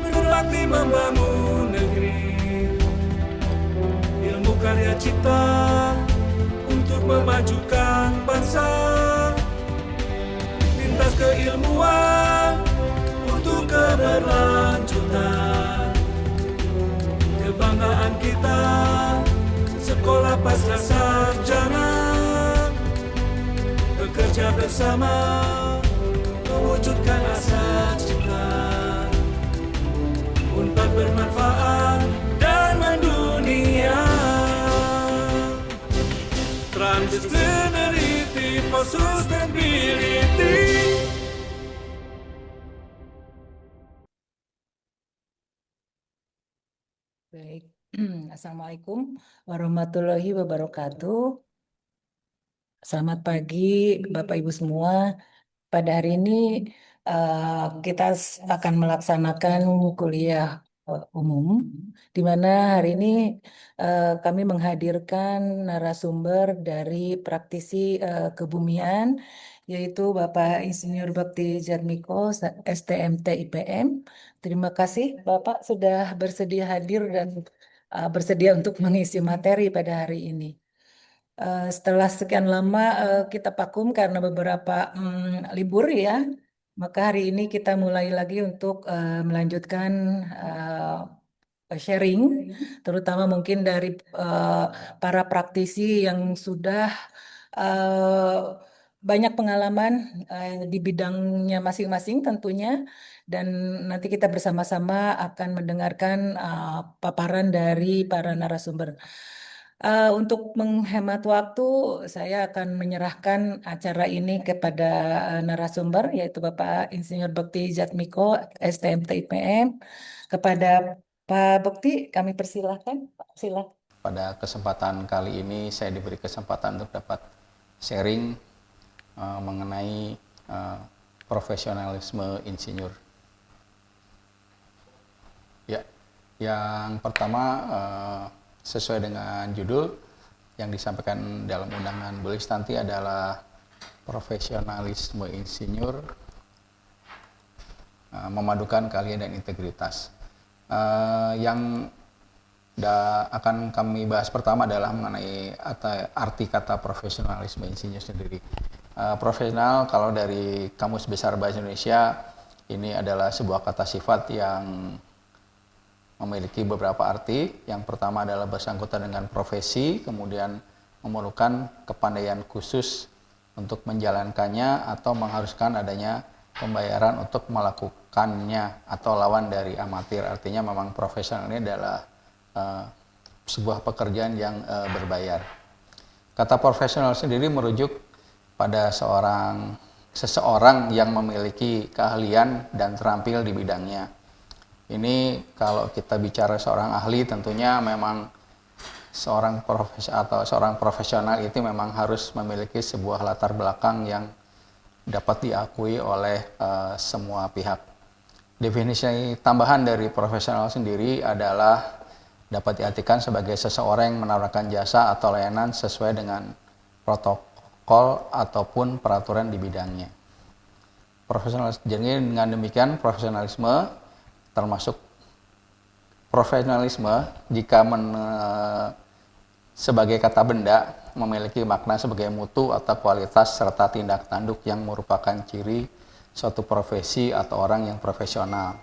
berbakti membangun negeri. Ilmu karya cipta untuk memajukan bangsa. Lintas keilmuan untuk keberlanjutan. Kebanggaan kita, sekolah pasca sarjana. Bekerja bersama, mewujudkan asa cipta. Unpad bermanfaat dan mendunia. Transdisciplinarity for sustainability. Baik, Assalamualaikum warahmatullahi wabarakatuh. Selamat pagi Bapak Ibu semua. Pada hari ini kita akan melaksanakan kuliah umum, di mana hari ini kami menghadirkan narasumber dari praktisi kebumian, yaitu Bapak Insinyur Bakti Djatmiko, STMT IPM. Terima kasih Bapak sudah bersedia hadir dan bersedia untuk mengisi materi pada hari ini. Setelah sekian lama kita vakum karena beberapa libur ya, maka hari ini kita mulai lagi untuk melanjutkan sharing, terutama mungkin dari para praktisi yang sudah eh, banyak pengalaman di bidangnya masing-masing tentunya, dan nanti kita bersama-sama akan mendengarkan paparan dari para narasumber. Untuk menghemat waktu, saya akan menyerahkan acara ini kepada narasumber, yaitu Bapak Insinyur Bakti Djatmiko, STMT IPM. Kepada Pak Bakti, kami persilahkan. Pak, silakan. Pada kesempatan kali ini saya diberi kesempatan untuk dapat sharing mengenai profesionalisme insinyur. Ya, yang pertama sesuai dengan judul yang disampaikan dalam undangan Bu Listanti adalah profesionalisme insinyur memadukan keahlian dan integritas. Yang akan kami bahas pertama adalah mengenai arti kata profesionalisme insinyur sendiri. Profesional kalau dari Kamus Besar Bahasa Indonesia ini adalah sebuah kata sifat yang memiliki beberapa arti. Yang pertama adalah bersangkutan dengan profesi, kemudian memerlukan kepandaian khusus untuk menjalankannya atau mengharuskan adanya pembayaran untuk melakukannya atau lawan dari amatir. Artinya memang profesional ini adalah sebuah pekerjaan yang berbayar. Kata profesional sendiri merujuk pada seseorang yang memiliki keahlian dan terampil di bidangnya. Ini kalau kita bicara seorang ahli, tentunya memang seorang profesional itu memang harus memiliki sebuah latar belakang yang dapat diakui oleh semua pihak. Definisi tambahan dari profesional sendiri adalah dapat diartikan sebagai seseorang yang menawarkan jasa atau layanan sesuai dengan protokol ataupun peraturan di bidangnya. Jadi dengan demikian profesionalisme termasuk profesionalisme jika sebagai kata benda memiliki makna sebagai mutu atau kualitas serta tindak tanduk yang merupakan ciri suatu profesi atau orang yang profesional.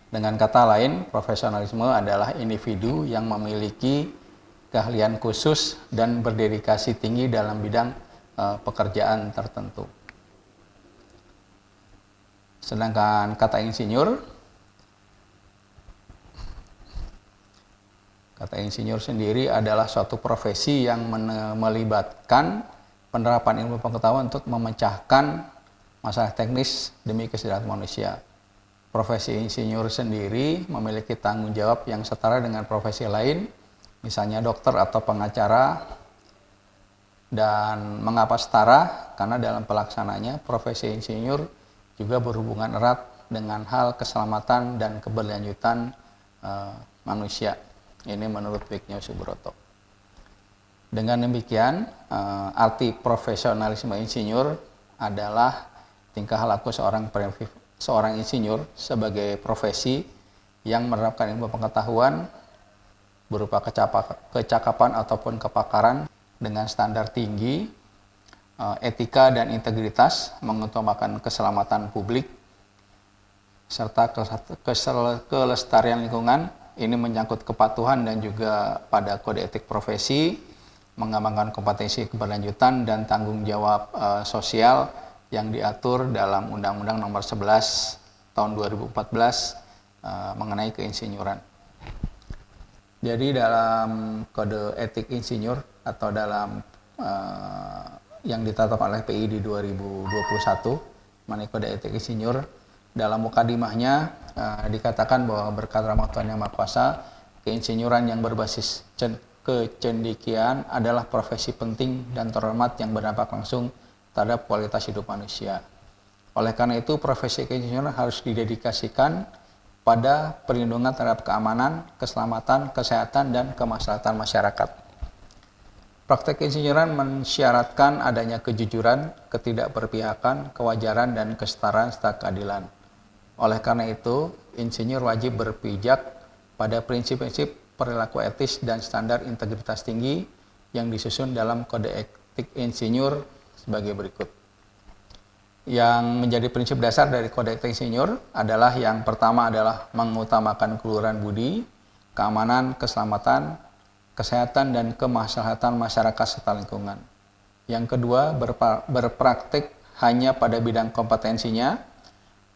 Dengan kata lain, profesionalisme adalah individu yang memiliki keahlian khusus dan berdedikasi tinggi dalam bidang pekerjaan tertentu. Sedangkan kata insinyur sendiri adalah suatu profesi yang melibatkan penerapan ilmu pengetahuan untuk memecahkan masalah teknis demi kesejahteraan manusia. Profesi insinyur sendiri memiliki tanggung jawab yang setara dengan profesi lain, misalnya dokter atau pengacara. Dan mengapa setara? Karena dalam pelaksananya profesi insinyur juga berhubungan erat dengan hal keselamatan dan keberlanjutan manusia. Ini menurut Wignio Subroto. Dengan demikian, arti profesionalisme insinyur adalah tingkah laku seorang seorang insinyur sebagai profesi yang menerapkan ilmu pengetahuan berupa kecakapan ataupun kepakaran dengan standar tinggi, etika dan integritas, mengutamakan keselamatan publik, serta kelestarian lingkungan. Ini menyangkut kepatuhan dan juga pada kode etik profesi, mengembangkan kompetensi keberlanjutan dan tanggung jawab sosial yang diatur dalam Undang-Undang Nomor 11 Tahun 2014 mengenai keinsinyuran. Jadi dalam kode etik insinyur atau dalam yang ditetapkan oleh PI di 2021 mengenai kode etik insinyur, dalam mukadimahnya dikatakan bahwa berkat rahmat Tuhan Yang Maha Kuasa, keinsinyuran yang berbasis kecendikiaan adalah profesi penting dan terhormat yang berdampak langsung terhadap kualitas hidup manusia. Oleh karena itu, profesi keinsinyuran harus didedikasikan pada perlindungan terhadap keamanan, keselamatan, kesehatan, dan kemaslahatan masyarakat. Praktek keinsinyuran mensyaratkan adanya kejujuran, ketidakberpihakan, kewajaran, dan kesetaraan serta keadilan. Oleh karena itu, insinyur wajib berpijak pada prinsip-prinsip perilaku etis dan standar integritas tinggi yang disusun dalam kode etik insinyur sebagai berikut. Yang menjadi prinsip dasar dari kode etik insinyur adalah yang pertama adalah mengutamakan keluhuran budi, keamanan, keselamatan, kesehatan, dan kemaslahatan masyarakat serta lingkungan. Yang kedua, berpraktik hanya pada bidang kompetensinya.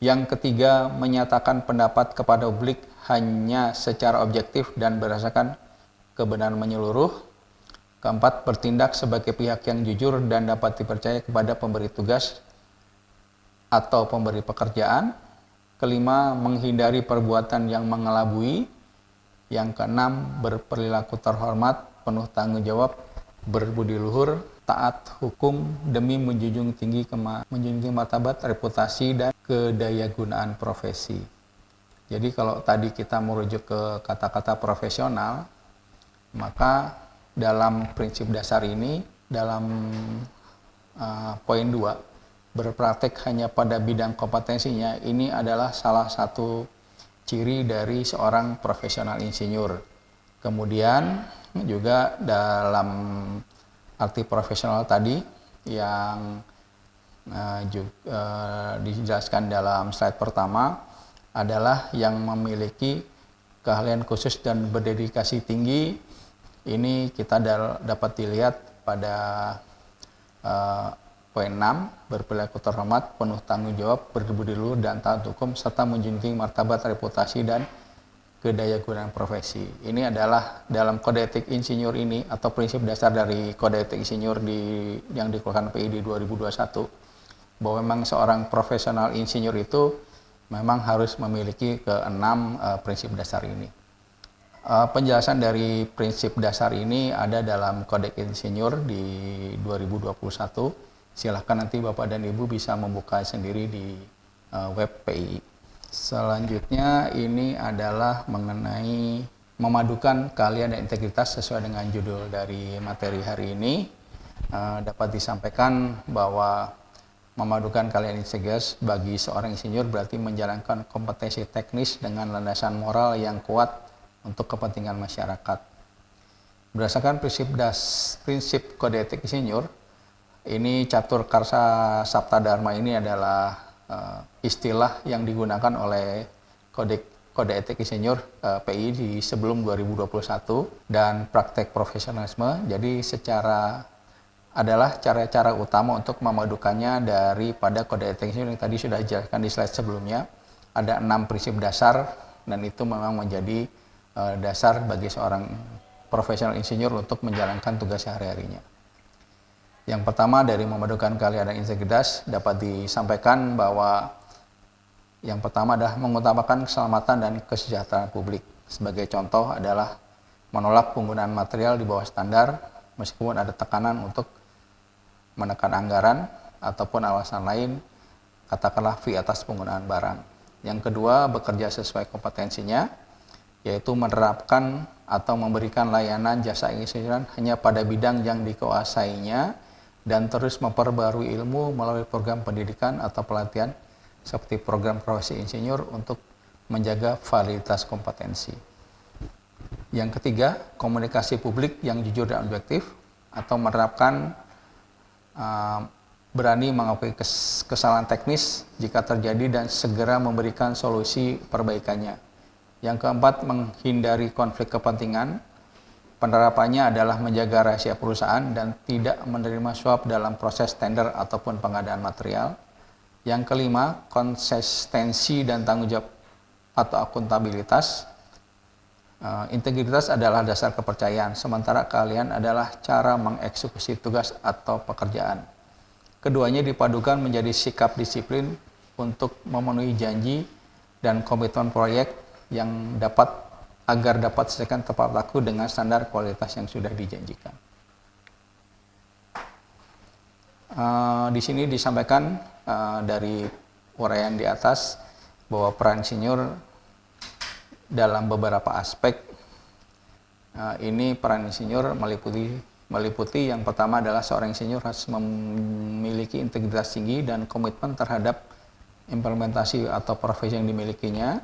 Yang ketiga, menyatakan pendapat kepada publik hanya secara objektif dan berdasarkan kebenaran menyeluruh. Keempat, bertindak sebagai pihak yang jujur dan dapat dipercaya kepada pemberi tugas atau pemberi pekerjaan. Kelima, menghindari perbuatan yang mengelabui. Yang keenam, berperilaku terhormat, penuh tanggung jawab, berbudi luhur, taat hukum demi menjunjung tinggi martabat, reputasi, dan kedayagunaan profesi. Jadi kalau tadi kita merujuk ke kata-kata profesional, maka dalam prinsip dasar ini, dalam poin 2, berpraktek hanya pada bidang kompetensinya, ini adalah salah satu ciri dari seorang profesional insinyur. Kemudian juga dalam arti profesional tadi yang dijelaskan dalam slide pertama adalah yang memiliki keahlian khusus dan berdedikasi tinggi. Ini kita dapat dilihat pada poin 6, berperilaku terhormat, penuh tanggung jawab, berbudi luhur dan taat hukum, serta menjunjung martabat, reputasi, dan kedayagunaan profesi. Ini adalah dalam kode etik insinyur ini atau prinsip dasar dari kode etik insinyur yang dikeluarkan PI di 2021, bahwa memang seorang profesional insinyur itu memang harus memiliki keenam prinsip dasar ini. Penjelasan dari prinsip dasar ini ada dalam kode insinyur di 2021. Silahkan nanti Bapak dan Ibu bisa membuka sendiri di web PI. Selanjutnya ini adalah mengenai memadukan keahlian dan integritas sesuai dengan judul dari materi hari ini. Dapat disampaikan bahwa memadukan keahlian integritas bagi seorang insinyur berarti menjalankan kompetensi teknis dengan landasan moral yang kuat untuk kepentingan masyarakat. Berdasarkan prinsip kode etik insinyur, ini catur karsa sabta dharma ini adalah istilah yang digunakan oleh kode etik insinyur PI di sebelum 2021 dan praktek profesionalisme. Jadi adalah cara-cara utama untuk memadukannya daripada kode etik insinyur yang tadi sudah dijelaskan di slide sebelumnya. Ada 6 prinsip dasar dan itu memang menjadi dasar bagi seorang profesional insinyur untuk menjalankan tugas sehari-harinya. Yang pertama dari memadukan keahlian dan integritas dapat disampaikan bahwa yang pertama adalah mengutamakan keselamatan dan kesejahteraan publik. Sebagai contoh adalah menolak penggunaan material di bawah standar meskipun ada tekanan untuk menekan anggaran ataupun alasan lain, katakanlah fee atas penggunaan barang. Yang kedua, bekerja sesuai kompetensinya, yaitu menerapkan atau memberikan layanan jasa insinyuran hanya pada bidang yang dikuasainya dan terus memperbarui ilmu melalui program pendidikan atau pelatihan seperti program profesi insinyur untuk menjaga validitas kompetensi. Yang ketiga, komunikasi publik yang jujur dan objektif atau menerapkan berani mengakui kesalahan teknis jika terjadi dan segera memberikan solusi perbaikannya. Yang keempat, menghindari konflik kepentingan. Penerapannya adalah menjaga rahasia perusahaan dan tidak menerima suap dalam proses tender ataupun pengadaan material. Yang kelima, konsistensi dan tanggung jawab atau akuntabilitas. Integritas adalah dasar kepercayaan, sementara keahlian adalah cara mengeksekusi tugas atau pekerjaan. Keduanya dipadukan menjadi sikap disiplin untuk memenuhi janji dan komitmen proyek yang agar dapat diselesaikan tepat waktu dengan standar kualitas yang sudah dijanjikan. Di sini disampaikan dari uraian di atas bahwa peran insinyur dalam beberapa aspek ini peran insinyur meliputi yang pertama adalah seorang insinyur harus memiliki integritas tinggi dan komitmen terhadap implementasi atau profesi yang dimilikinya.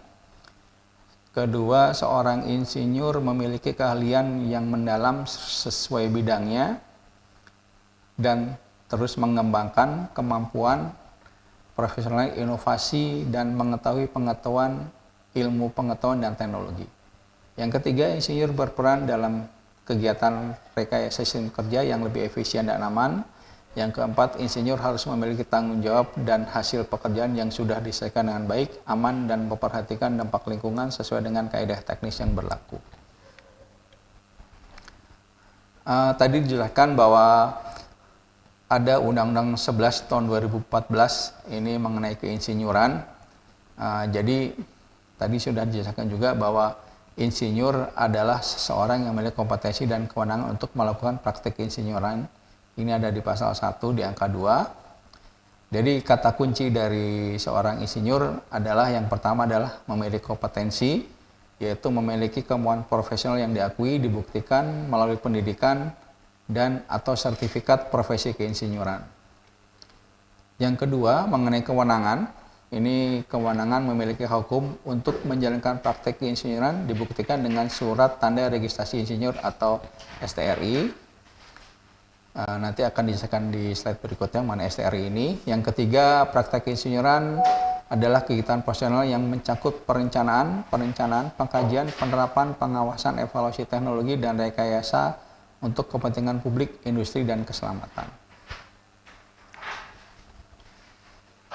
Kedua, seorang insinyur memiliki keahlian yang mendalam sesuai bidangnya dan terus mengembangkan kemampuan profesional, inovasi, dan mengetahui ilmu pengetahuan dan teknologi. Yang ketiga, insinyur berperan dalam kegiatan rekayasa sistem kerja yang lebih efisien dan aman. Yang keempat, insinyur harus memiliki tanggung jawab dan hasil pekerjaan yang sudah diselesaikan dengan baik, aman, dan memperhatikan dampak lingkungan sesuai dengan kaidah teknis yang berlaku. Tadi dijelaskan bahwa ada Undang-Undang 11 tahun 2014 ini mengenai keinsinyuran. Jadi tadi sudah dijelaskan juga bahwa insinyur adalah seseorang yang memiliki kompetensi dan kewenangan untuk melakukan praktik keinsinyuran. Ini ada di pasal 1 di angka 2. Jadi kata kunci dari seorang insinyur adalah yang pertama adalah memiliki kompetensi, yaitu memiliki kemampuan profesional yang diakui, dibuktikan melalui pendidikan dan atau sertifikat profesi keinsinyuran. Yang kedua, mengenai kewenangan, ini kewenangan memiliki hak hukum untuk menjalankan praktek keinsinyuran dibuktikan dengan surat tanda registrasi insinyur atau STRI. Nanti akan dijelaskan di slide berikutnya mana STRI ini. Yang ketiga, praktek keinsinyuran adalah kegiatan profesional yang mencakup perencanaan, pengkajian, penerapan, pengawasan, evaluasi teknologi, dan rekayasa untuk kepentingan publik, industri, dan keselamatan.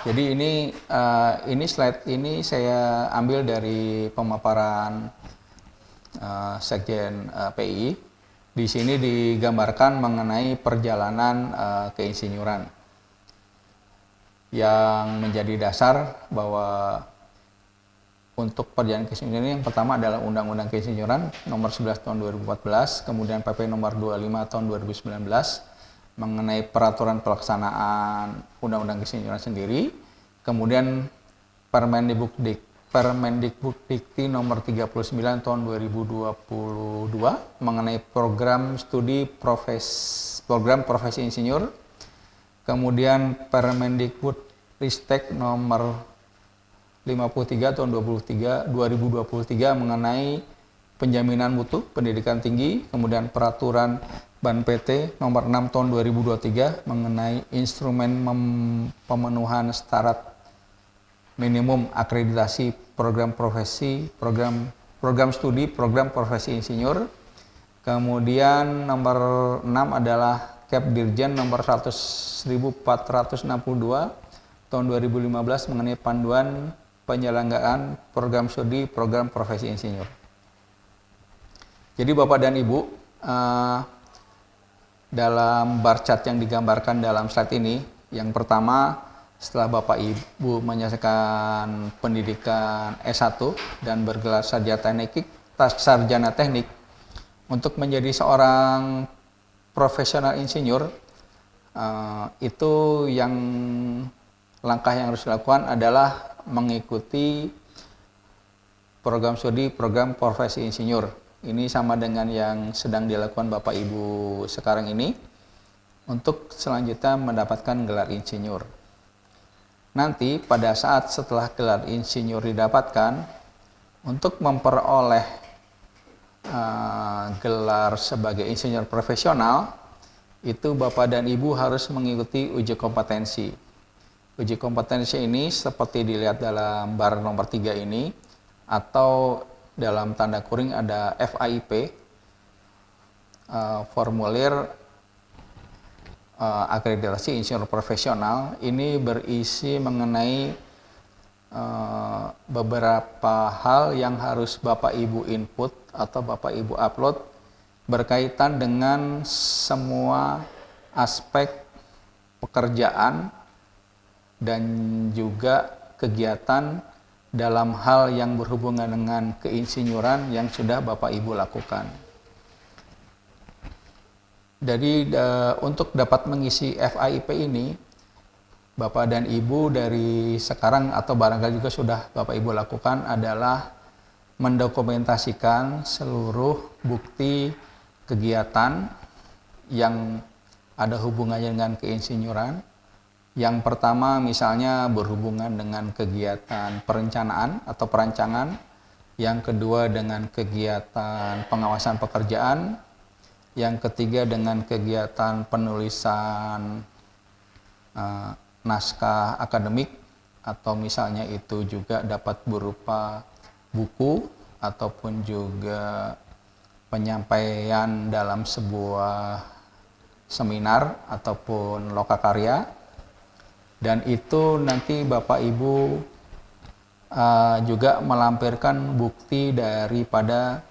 Jadi ini slide ini saya ambil dari pemaparan Sekjen PI. Di sini digambarkan mengenai perjalanan keinsinyuran yang menjadi dasar bahwa untuk perjalanan keinsinyuran yang pertama adalah Undang-Undang Keinsinyuran nomor 11 tahun 2014, kemudian PP nomor 25 tahun 2019 mengenai peraturan pelaksanaan Undang-Undang Keinsinyuran sendiri, kemudian Permendikbuddikti nomor 39 tahun 2022 mengenai program profesi insinyur, kemudian Permendikbudristek nomor 53 tahun 2023 mengenai penjaminan mutu pendidikan tinggi, kemudian peraturan Ban PT nomor 6 tahun 2023 mengenai instrumen pemenuhan syarat minimum akreditasi program profesi, program studi, program profesi insinyur. Kemudian nomor 6 adalah Kep Dirjen nomor 1462 tahun 2015 mengenai panduan penyelenggaraan program studi, program profesi insinyur. Jadi Bapak dan Ibu, dalam bar chart yang digambarkan dalam slide ini, yang pertama setelah Bapak Ibu menyelesaikan pendidikan S1 dan bergelar sarjana teknik, untuk menjadi seorang profesional insinyur, itu yang langkah yang harus dilakukan adalah mengikuti program studi, program profesi insinyur. Ini sama dengan yang sedang dilakukan Bapak Ibu sekarang ini untuk selanjutnya mendapatkan gelar insinyur. nanti pada saat setelah gelar insinyur didapatkan, untuk memperoleh gelar sebagai insinyur profesional, itu Bapak dan Ibu harus mengikuti uji kompetensi. Uji kompetensi ini seperti dilihat dalam bar nomor 3 ini, atau dalam tanda kurung ada FAIP, formulir akreditasi insinyur profesional. Ini berisi mengenai beberapa hal yang harus Bapak Ibu input atau Bapak Ibu upload berkaitan dengan semua aspek pekerjaan dan juga kegiatan dalam hal yang berhubungan dengan keinsinyuran yang sudah Bapak Ibu lakukan. Jadi untuk dapat mengisi FAIP ini, Bapak dan Ibu dari sekarang atau barangkali juga sudah Bapak Ibu lakukan adalah mendokumentasikan seluruh bukti kegiatan yang ada hubungannya dengan keinsinyuran. Yang pertama misalnya berhubungan dengan kegiatan perencanaan atau perancangan, yang kedua dengan kegiatan pengawasan pekerjaan, yang ketiga dengan kegiatan penulisan naskah akademik, atau misalnya itu juga dapat berupa buku ataupun juga penyampaian dalam sebuah seminar ataupun lokakarya. Dan itu nanti Bapak Ibu juga melampirkan bukti daripada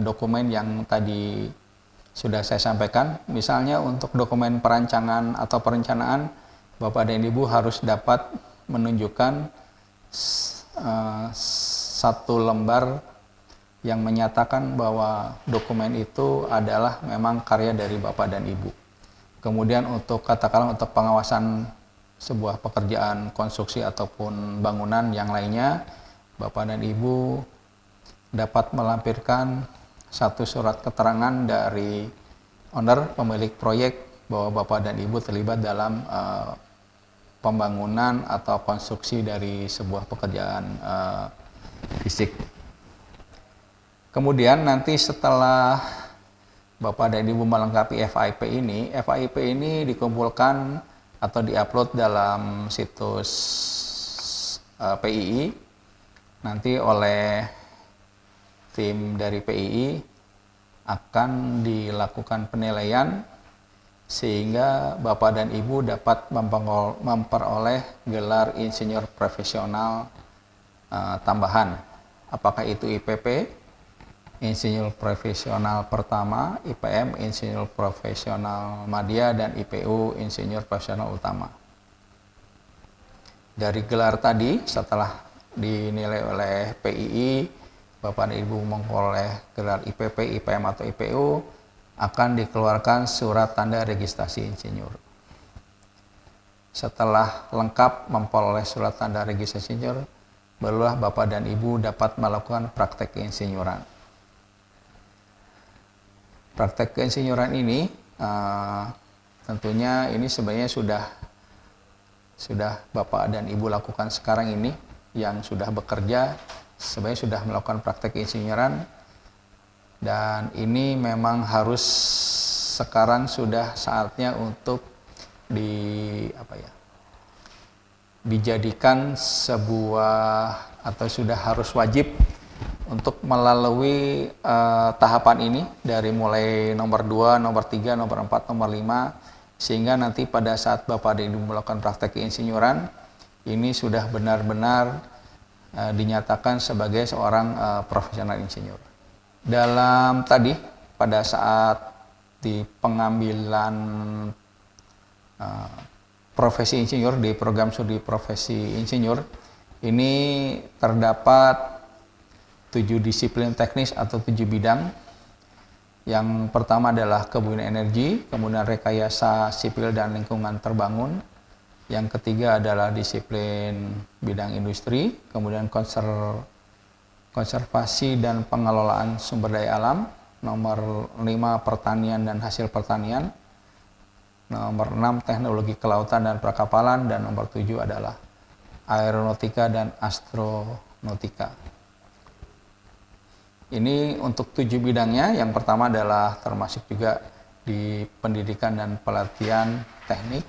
dokumen yang tadi sudah saya sampaikan. Misalnya untuk dokumen perancangan atau perencanaan, Bapak dan Ibu harus dapat menunjukkan satu lembar yang menyatakan bahwa dokumen itu adalah memang karya dari Bapak dan Ibu. Kemudian untuk katakanlah untuk pengawasan sebuah pekerjaan konstruksi ataupun bangunan yang lainnya, Bapak dan Ibu dapat melampirkan satu surat keterangan dari owner, pemilik proyek, bahwa Bapak dan Ibu terlibat dalam pembangunan atau konstruksi dari sebuah pekerjaan fisik. Kemudian nanti setelah Bapak dan Ibu melengkapi FAIP ini dikumpulkan atau diupload dalam situs PII, nanti oleh tim dari PII akan dilakukan penilaian sehingga Bapak dan Ibu dapat memperoleh gelar insinyur profesional tambahan. Apakah itu IPP, insinyur profesional pertama, IPM, insinyur profesional madya, dan IPU, insinyur profesional utama. Dari gelar tadi, setelah dinilai oleh PII, Bapak dan Ibu memperoleh gelar IPP, IPM atau IPU, akan dikeluarkan surat tanda registrasi insinyur. Setelah lengkap memperoleh surat tanda registrasi insinyur, barulah Bapak dan Ibu dapat melakukan praktek keinsinyuran. Praktek keinsinyuran ini tentunya ini sebenarnya sudah Bapak dan Ibu lakukan sekarang ini, yang sudah bekerja sebenarnya sudah melakukan praktek keinsinyuran, dan ini memang harus sekarang sudah saatnya untuk dijadikan sebuah atau sudah harus wajib untuk melalui tahapan ini dari mulai nomor 2, nomor 3, nomor 4, nomor 5, sehingga nanti pada saat Bapak dan Ibu melakukan praktek keinsinyuran ini sudah benar-benar dinyatakan sebagai seorang profesional insinyur. Dalam tadi pada saat di pengambilan profesi insinyur di program studi profesi insinyur ini terdapat 7 disiplin teknis atau 7 bidang. Yang pertama adalah kebumian energi, kemudian rekayasa sipil dan lingkungan terbangun. Yang ketiga adalah disiplin bidang industri, kemudian konservasi dan pengelolaan sumber daya alam. Nomor 5 pertanian dan hasil pertanian. Nomor 6 teknologi kelautan dan perkapalan, dan nomor 7 adalah aeronautika, dan astronautika. Ini untuk 7 bidangnya. Yang pertama adalah termasuk juga di pendidikan dan pelatihan teknik,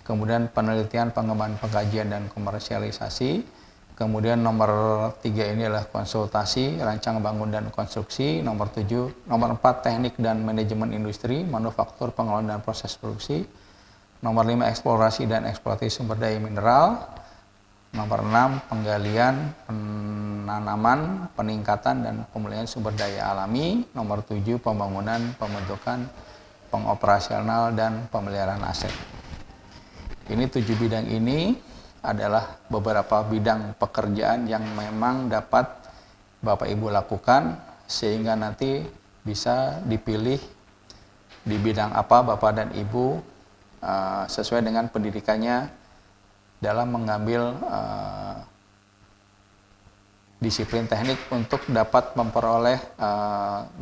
kemudian penelitian, pengembangan, pengkajian, dan komersialisasi. Kemudian nomor 3 ini adalah konsultasi, rancang bangun, dan konstruksi. Nomor 4 teknik dan manajemen industri, manufaktur, pengelolaan, dan proses produksi. Nomor 5 eksplorasi dan eksploitasi sumber daya mineral. Nomor 6 penggalian, penanaman, peningkatan, dan pemulihan sumber daya alami. Nomor 7 pembangunan, pembentukan, pengoperasional, dan pemeliharaan aset. Ini 7 bidang ini adalah beberapa bidang pekerjaan yang memang dapat Bapak Ibu lakukan sehingga nanti bisa dipilih di bidang apa Bapak dan Ibu sesuai dengan pendidikannya dalam mengambil disiplin teknik untuk dapat memperoleh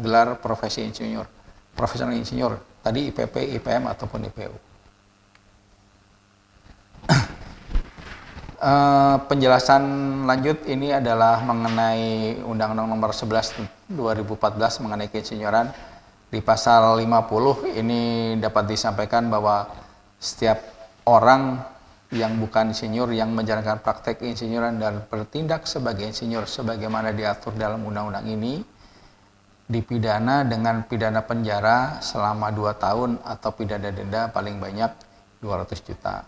gelar profesi insinyur, profesional insinyur, tadi IPP, IPM, ataupun IPU. Penjelasan lanjut ini adalah mengenai Undang-Undang Nomor 11 2014 mengenai keinsinyuran. Di pasal 50 ini dapat disampaikan bahwa setiap orang yang bukan insinyur yang menjalankan praktek insinyuran dan bertindak sebagai insinyur sebagaimana diatur dalam undang-undang ini dipidana dengan pidana penjara selama 2 tahun atau pidana denda paling banyak 200 juta.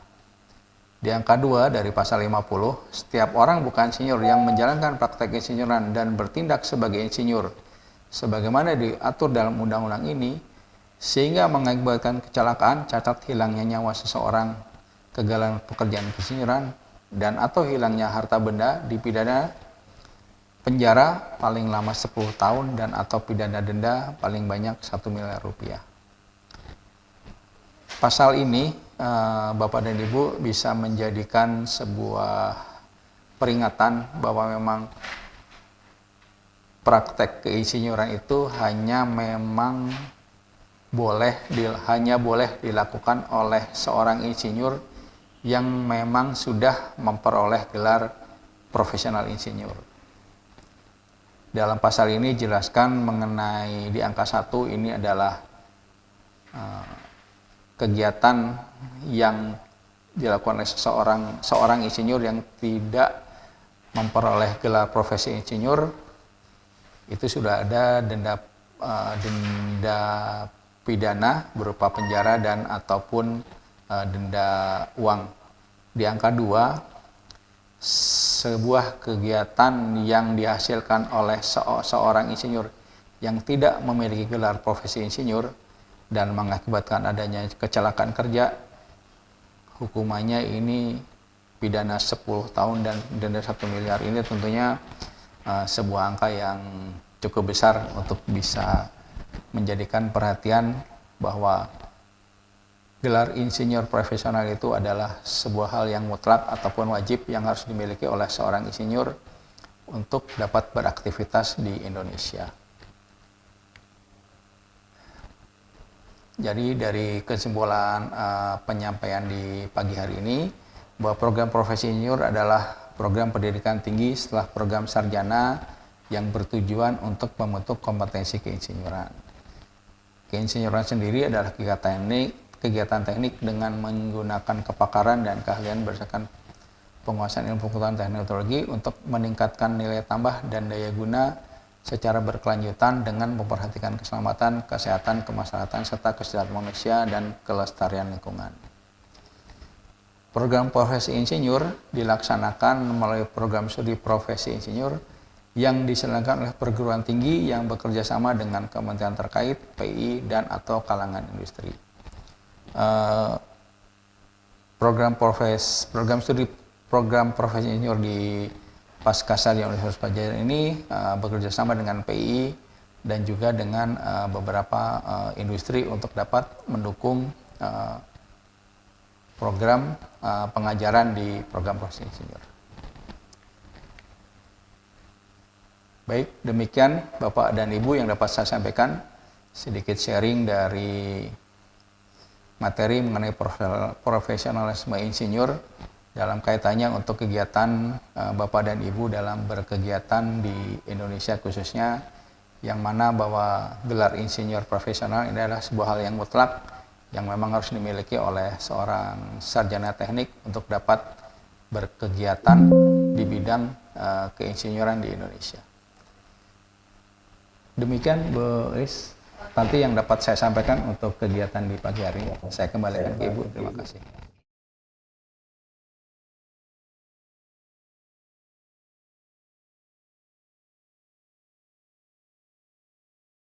Di angka 2 dari pasal 50, setiap orang bukan insinyur yang menjalankan praktek insinyuran dan bertindak sebagai insinyur sebagaimana diatur dalam undang-undang ini sehingga mengakibatkan kecelakaan, cacat hilangnya nyawa seseorang, kegagalan pekerjaan keinsinyuran, dan atau hilangnya harta benda dipidana penjara paling lama 10 tahun dan atau pidana denda paling banyak 1 miliar rupiah. Pasal ini Bapak dan Ibu bisa menjadikan sebuah peringatan bahwa memang praktek keinsinyuran itu hanya boleh dilakukan oleh seorang insinyur yang memang sudah memperoleh gelar profesional insinyur. Dalam pasal ini jelaskan mengenai di angka 1 ini adalah kegiatan yang dilakukan oleh seorang insinyur yang tidak memperoleh gelar profesi insinyur, itu sudah ada denda pidana berupa penjara dan ataupun denda uang. Di angka 2, sebuah kegiatan yang dihasilkan oleh seorang insinyur yang tidak memiliki gelar profesi insinyur dan mengakibatkan adanya kecelakaan kerja, hukumannya ini pidana 10 tahun dan denda 1 miliar. Ini tentunya sebuah angka yang cukup besar untuk bisa menjadikan perhatian bahwa gelar insinyur profesional itu adalah sebuah hal yang mutlak ataupun wajib yang harus dimiliki oleh seorang insinyur untuk dapat beraktivitas di Indonesia. Jadi dari kesimpulan penyampaian di pagi hari ini, bahwa program profesi insinyur adalah program pendidikan tinggi setelah program sarjana yang bertujuan untuk membentuk kompetensi keinsinyuran. Keinsinyuran sendiri adalah kegiatan teknik dengan menggunakan kepakaran dan keahlian berdasarkan penguasaan ilmu pengetahuan teknologi untuk meningkatkan nilai tambah dan daya guna secara berkelanjutan dengan memperhatikan keselamatan, kesehatan, kemaslahatan, serta kesejahteraan manusia dan kelestarian lingkungan. Program profesi insinyur dilaksanakan melalui program studi profesi insinyur yang diselenggarakan oleh perguruan tinggi yang bekerja sama dengan kementerian terkait, PI, dan atau kalangan industri. Program studi program profesi insinyur di Pascasarjana Universitas Padjadjaran ini bekerja sama dengan PI dan juga dengan beberapa industri untuk dapat mendukung program pengajaran di program profesi insinyur. Baik, demikian Bapak dan Ibu yang dapat saya sampaikan sedikit sharing dari materi mengenai profesionalisme insinyur dalam kaitannya untuk kegiatan Bapak dan Ibu dalam berkegiatan di Indonesia khususnya, yang mana bahwa gelar insinyur profesional ini adalah sebuah hal yang mutlak yang memang harus dimiliki oleh seorang sarjana teknik untuk dapat berkegiatan di bidang keinsinyuran di Indonesia. Demikian Bu Ris, nanti yang dapat saya sampaikan untuk kegiatan di pagi hari ini. Saya kembalikan ke Ibu. Terima kasih.